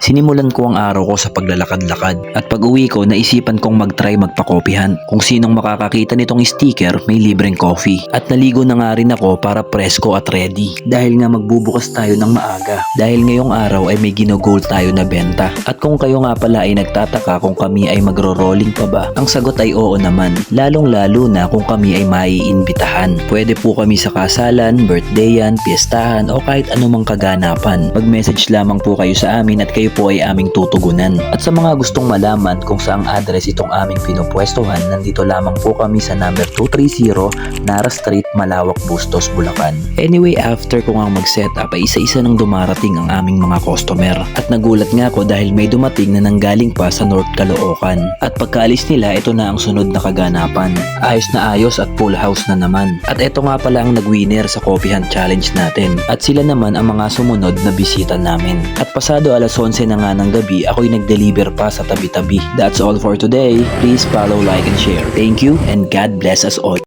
Sinimulan ko ang araw ko sa paglalakad-lakad at pag uwi ko naisipan kong mag-try magpakopihan. Kung sinong makakakita nitong sticker may libreng coffee. At naligo na nga rin ako para presko at ready. Dahil nga magbubukas tayo ng maaga. Dahil ngayong araw ay may ginogol tayo na benta. At kung kayo nga pala ay nagtataka kung kami ay magro-rolling pa ba, ang sagot ay oo naman. Lalong-lalo na kung kami ay maiimbitahan. Pwede po kami sa kasalan, birthdayan, piyestahan o kahit anumang kaganapan. Mag-message lamang po kayo sa amin at kayo po ay aming tutugunan. At sa mga gustong malaman kung saang address itong aming pinupwestuhan, nandito lamang po kami sa number 230 Nara Street, Malawak, Bustos, Bulacan. Anyway, after ko nga mag-setup ay isa-isa nang dumarating ang aming mga customer. At nagulat nga ako dahil may dumating na nanggaling pa sa North Caloocan. At pagkaalis nila, ito na ang sunod na kaganapan. Ayos na ayos at full house na naman. At ito nga pala ang nag-winner sa Coffee Hunt Challenge natin. At sila naman ang mga sumunod na bisita namin. At pasado alas 11 na nga ng gabi, ako'y nag-deliver pa sa tabi-tabi. That's all for today. Please follow, like, and share. Thank you and God bless us all.